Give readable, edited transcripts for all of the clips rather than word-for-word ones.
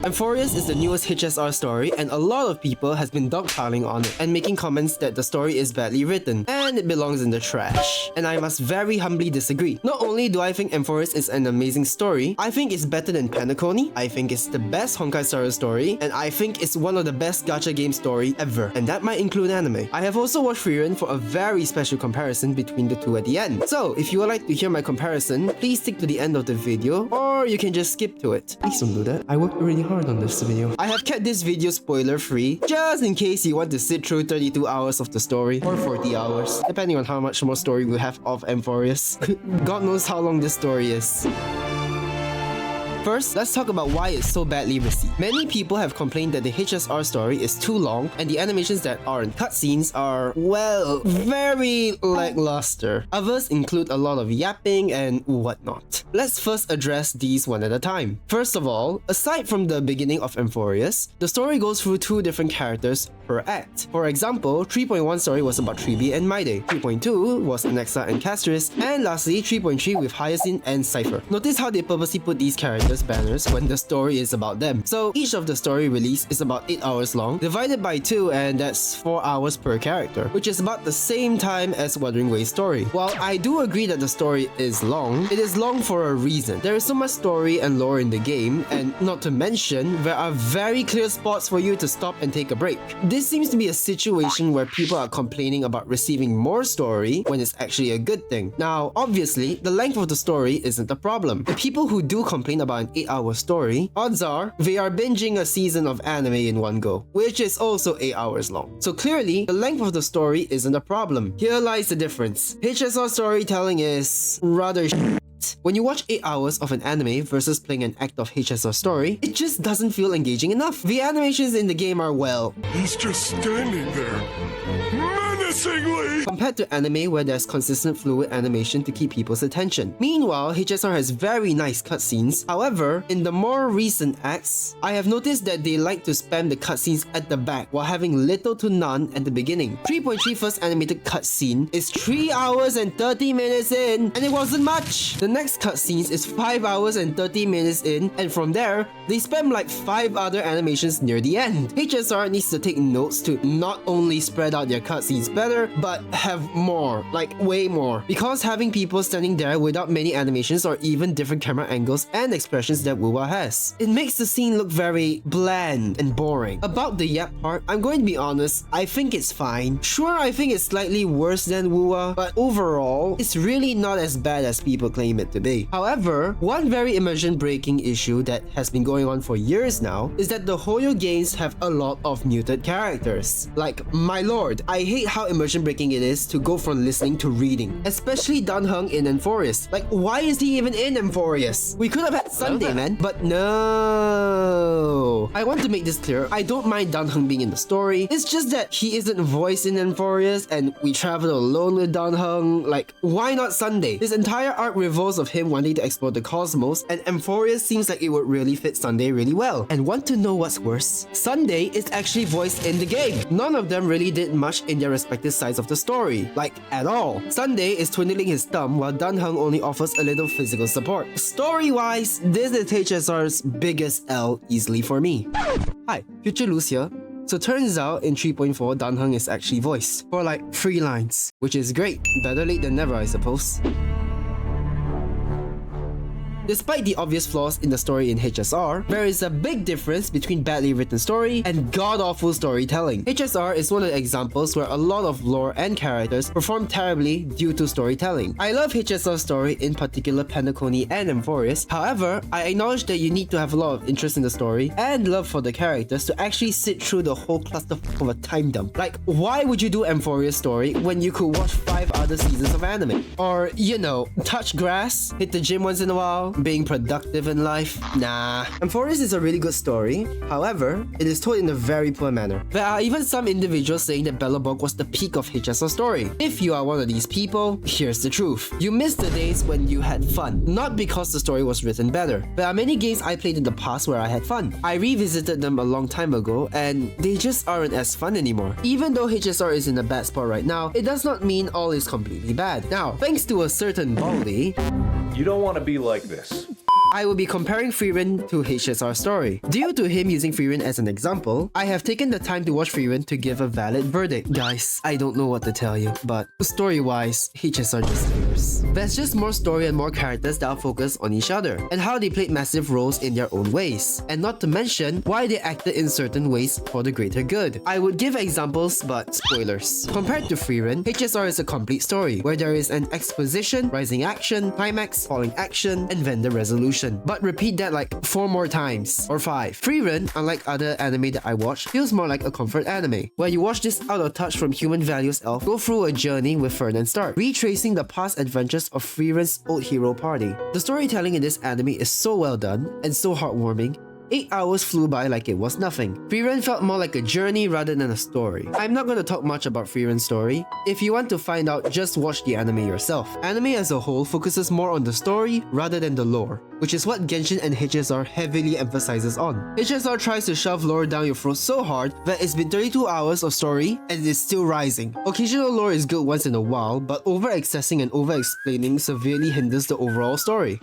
Amphorius is the newest HSR story, and a lot of people has been dogpiling on it and making comments that the story is badly written and it belongs in the trash. And I must very humbly disagree. Not only do I think Amphorius is an amazing story, I think it's better than Penacony, I think it's the best Honkai Star Rail story, and I think it's one of the best gacha game story ever, and that might include anime. I have also watched Frieren for a very special comparison between the two at the end. So if you would like to hear my comparison, please stick to the end of the video, or you can just skip to it. Please don't do that. I worked really hard on this video. I have kept this video spoiler free, just in case you want to sit through 32 hours of the story, or 40 hours, depending on how much more story we have of Amphorius. God knows how long this story is. First, let's talk about why it's so badly received. Many people have complained that the HSR story is too long and the animations that are in cutscenes are, well, very lackluster. Others include a lot of yapping and whatnot. Let's first address these one at a time. First of all, aside from the beginning of Amphorius, the story goes through two different characters per act. For example, 3.1 story was about 3B and Maide, 3.2 was Nexa and Castris, and lastly 3.3 with Hyacinth and Cypher. Notice how they purposely put these characters banners when the story is about them. So each of the story release is about 8 hours long, divided by 2, and that's 4 hours per character, which is about the same time as Wuthering Waves story. While I do agree that the story is long, it is long for a reason. There is so much story and lore in the game, and not to mention, there are very clear spots for you to stop and take a break. This seems to be a situation where people are complaining about receiving more story when it's actually a good thing. Now, obviously, the length of the story isn't a problem. The people who do complain about an 8-hour story, odds are they are binging a season of anime in one go, which is also 8 hours long. So clearly, the length of the story isn't a problem. Here lies the difference. HSR storytelling is rather when you watch 8 hours of an anime versus playing an act of HSR story, it just doesn't feel engaging enough. The animations in the game are, well, he's just standing there, menacingly! Compared to anime where there's consistent fluid animation to keep people's attention. Meanwhile, HSR has very nice cutscenes. However, in the more recent acts, I have noticed that they like to spam the cutscenes at the back while having little to none at the beginning. 3.3 first animated cutscene is 3 hours and 30 minutes in, and it wasn't much. The next cutscenes is 5 hours and 30 minutes in, and from there, they spam like 5 other animations near the end. HSR needs to take notes to not only spread out their cutscenes better, but have more, like way more. Because having people standing there without many animations or even different camera angles and expressions that Wuwa has, it makes the scene look very bland and boring. About the yap part, I'm going to be honest, I think it's fine. Sure, I think it's slightly worse than Wuwa, but overall, it's really not as bad as people claim it to be. However, one very immersion breaking issue that has been going on for years now is that the Hoyo games have a lot of muted characters. Like, my lord, I hate how immersion breaking it is to go from listening to reading, especially Danheng in Amphorius. Like, why is he even in Amphorius? We could have had Sunday, man, but no. I want to make this clear, I don't mind Danheng being in the story, it's just that he isn't voiced in Amphorius and we travel alone with Danheng. Like, why not Sunday? This entire arc revolves of him wanting to explore the cosmos, and Amphorius seems like it would really fit Sunday really well. And want to know what's worse? Sunday is actually voiced in the game. None of them really did much in their respective sides of the story, like at all. Sunday is twiddling his thumb while Danheng only offers a little physical support. Story-wise, this is HSR's biggest L easily for me. Hi, Future Luz here. So turns out in 3.4, Danheng is actually voiced for like 3 lines, which is great. Better late than never, I suppose. Despite the obvious flaws in the story in HSR, there is a big difference between badly written story and god-awful storytelling. HSR is one of the examples where a lot of lore and characters perform terribly due to storytelling. I love HSR story, in particular Penacony and Amphorius. However, I acknowledge that you need to have a lot of interest in the story and love for the characters to actually sit through the whole clusterfuck of a time dump. Like, why would you do Amphorius story when you could watch 5 other seasons of anime? Or, you know, touch grass, hit the gym once in a while, being productive in life? Nah. Amphorius is a really good story. However, it is told in a very poor manner. There are even some individuals saying that Belobog was the peak of HSR story. If you are one of these people, here's the truth. You missed the days when you had fun, not because the story was written better. There are many games I played in the past where I had fun. I revisited them a long time ago and they just aren't as fun anymore. Even though HSR is in a bad spot right now, it does not mean all is completely bad. Now, thanks to a certain Baldi, You don't want to be like this. I will be comparing Frieren to HSR story. Due to him using Frieren as an example, I have taken the time to watch Frieren to give a valid verdict. Guys, I don't know what to tell you, but story-wise, HSR just fierce. There's just more story and more characters that are focused on each other, and how they played massive roles in their own ways, and not to mention why they acted in certain ways for the greater good. I would give examples, but spoilers. Compared to Frieren, HSR is a complete story, where there is an exposition, rising action, climax, falling action, and then the resolution. But repeat that like 4 more times, or 5. Frieren, unlike other anime that I watch, feels more like a comfort anime, where you watch this out of touch from human values elf go through a journey with Fern and Stark, retracing the past adventures of Frieren's old hero party. The storytelling in this anime is so well done, and so heartwarming. 8 hours flew by like it was nothing. Frieren felt more like a journey rather than a story. I'm not going to talk much about Frieren's story. If you want to find out, just watch the anime yourself. Anime as a whole focuses more on the story rather than the lore, which is what Genshin and HSR heavily emphasizes on. HSR tries to shove lore down your throat so hard that it's been 32 hours of story and it's still rising. Occasional lore is good once in a while, but over-accessing and over-explaining severely hinders the overall story.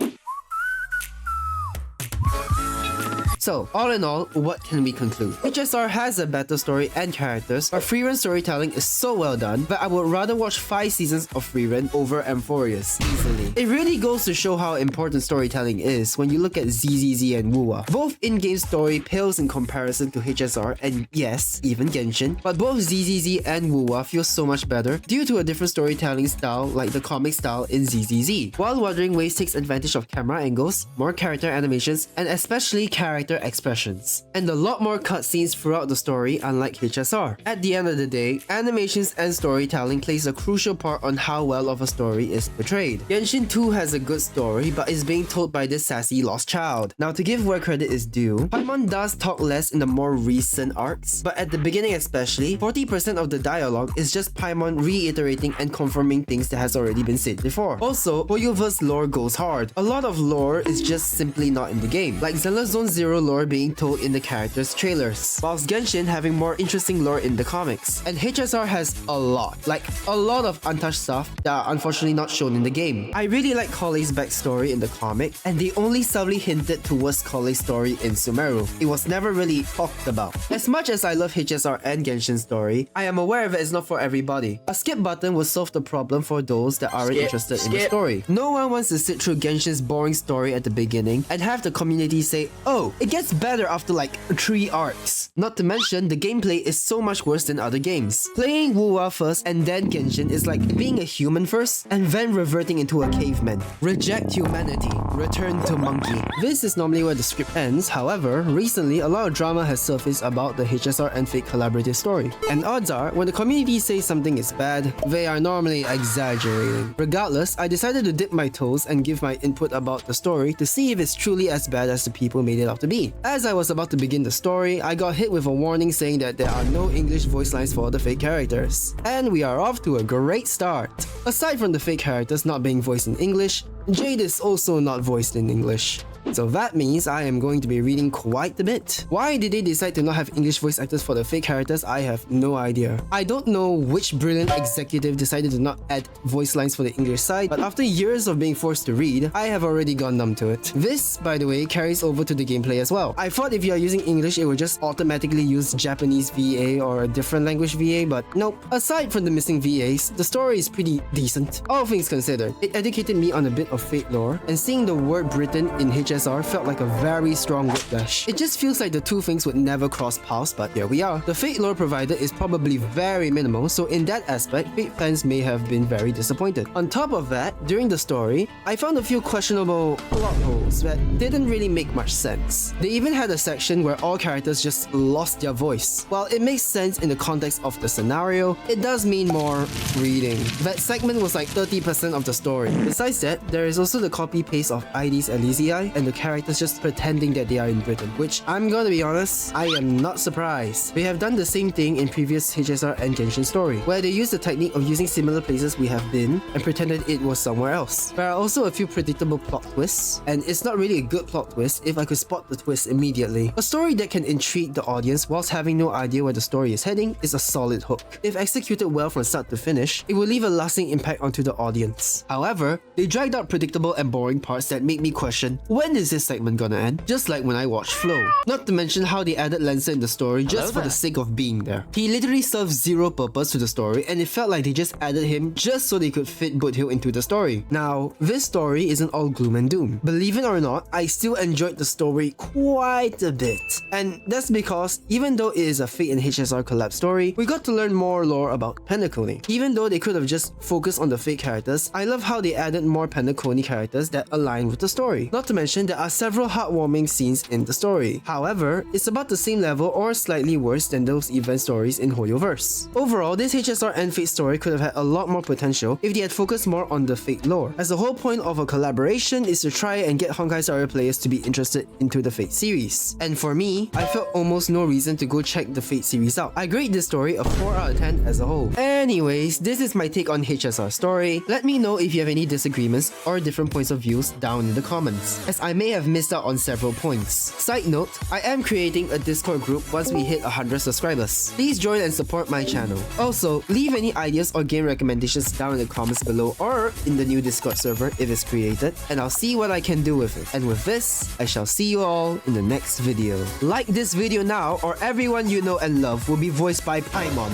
So, all in all, what can we conclude? HSR has a better story and characters, but Frieren's storytelling is so well done that I would rather watch 5 seasons of Frieren over Amphorius easily. It really goes to show how important storytelling is when you look at ZZZ and Wuwa. Both in-game story pales in comparison to HSR and yes, even Genshin, but both ZZZ and Wuwa feel so much better due to a different storytelling style like the comic style in ZZZ. While Wuthering Waves takes advantage of camera angles, more character animations, and especially character expressions, and a lot more cutscenes throughout the story unlike HSR. At the end of the day, animations and storytelling plays a crucial part on how well of a story is portrayed. Genshin 2 has a good story but is being told by this sassy lost child. Now to give where credit is due, Paimon does talk less in the more recent arcs, but at the beginning especially, 40% of the dialogue is just Paimon reiterating and confirming things that has already been said before. Also, Hoyoverse lore goes hard. A lot of lore is just simply not in the game, like Zelda Zone Zero lore being told in the characters' trailers, whilst Genshin having more interesting lore in the comics. And HSR has a lot of untouched stuff that are unfortunately not shown in the game. I really like Collei's backstory in the comic, and they only subtly hinted towards Collei's story in Sumeru. It was never really talked about. As much as I love HSR and Genshin's story, I am aware that it's not for everybody. A skip button will solve the problem for those that aren't interested in the story. No one wants to sit through Genshin's boring story at the beginning and have the community say, oh, it gets better after like 3 arcs. Not to mention, the gameplay is so much worse than other games. Playing Wuwa first and then Genshin is like being a human first and then reverting into a caveman. Reject humanity, return to monkey. This is normally where the script ends. However, recently a lot of drama has surfaced about the HSR and Fate collaborative story. And odds are, when the community says something is bad, they are normally exaggerating. Regardless, I decided to dip my toes and give my input about the story to see if it's truly as bad as the people made it out to be. As I was about to begin the story, I got hit with a warning saying that there are no English voice lines for the fake characters. And we are off to a great start. Aside from the fake characters not being voiced in English, Jade is also not voiced in English. So that means I am going to be reading quite a bit. Why did they decide to not have English voice actors for the fake characters? I have no idea. I don't know which brilliant executive decided to not add voice lines for the English side, but after years of being forced to read, I have already gone numb to it. This, by the way, carries over to the gameplay as well. I thought if you are using English, it would just automatically use Japanese VA or a different language VA, but nope. Aside from the missing VAs, the story is pretty decent. All things considered, it educated me on a bit of Fate lore, and seeing the word Britain in HSR felt like a very strong whiplash. It just feels like the two things would never cross paths, but here we are. The Fate lore provided is probably very minimal, so in that aspect, Fate fans may have been very disappointed. On top of that, during the story, I found a few questionable plot holes that didn't really make much sense. They even had a section where all characters just lost their voice. While it makes sense in the context of the scenario, it does mean more reading. That segment was like 30% of the story. Besides that, there is also the copy-paste of ID's Elysiae and the characters just pretending that they are in Britain, which I'm gonna be honest, I am not surprised. We have done the same thing in previous HSR and Genshin story, where they used the technique of using similar places we have been and pretended it was somewhere else. There are also a few predictable plot twists, and it's not really a good plot twist if I could spot the twist immediately. A story that can intrigue the audience whilst having no idea where the story is heading is a solid hook. If executed well from start to finish, it will leave a lasting impact onto the audience. However, they dragged out predictable and boring parts that make me question, when when is this segment gonna end? Just like when I watched Flow. Not to mention how they added Lancer in the story just for the sake of being there. He literally serves zero purpose to the story, and it felt like they just added him just so they could fit Goodhill into the story. Now, this story isn't all gloom and doom. Believe it or not, I still enjoyed the story quite a bit. And that's because even though it is a Fate and HSR collab story, we got to learn more lore about Penacony. Even though they could have just focused on the Fate characters, I love how they added more Penacony characters that align with the story. Not to mention, there are several heartwarming scenes in the story. However, it's about the same level or slightly worse than those event stories in Hoyoverse. Overall, this HSR and Fate story could have had a lot more potential if they had focused more on the Fate lore, as the whole point of a collaboration is to try and get Honkai Star Rail players to be interested into the Fate series. And for me, I felt almost no reason to go check the Fate series out. I grade this story a 4 out of 10 as a whole. Anyways, this is my take on HSR story. Let me know if you have any disagreements or different points of views down in the comments, as I may have missed out on several points. Side note, I am creating a Discord group once we hit 100 subscribers. Please join and support my channel. Also, leave any ideas or game recommendations down in the comments below or in the new Discord server if it's created, and I'll see what I can do with it. And with this, I shall see you all in the next video. Like this video now, or everyone you know and love will be voiced by Paimon.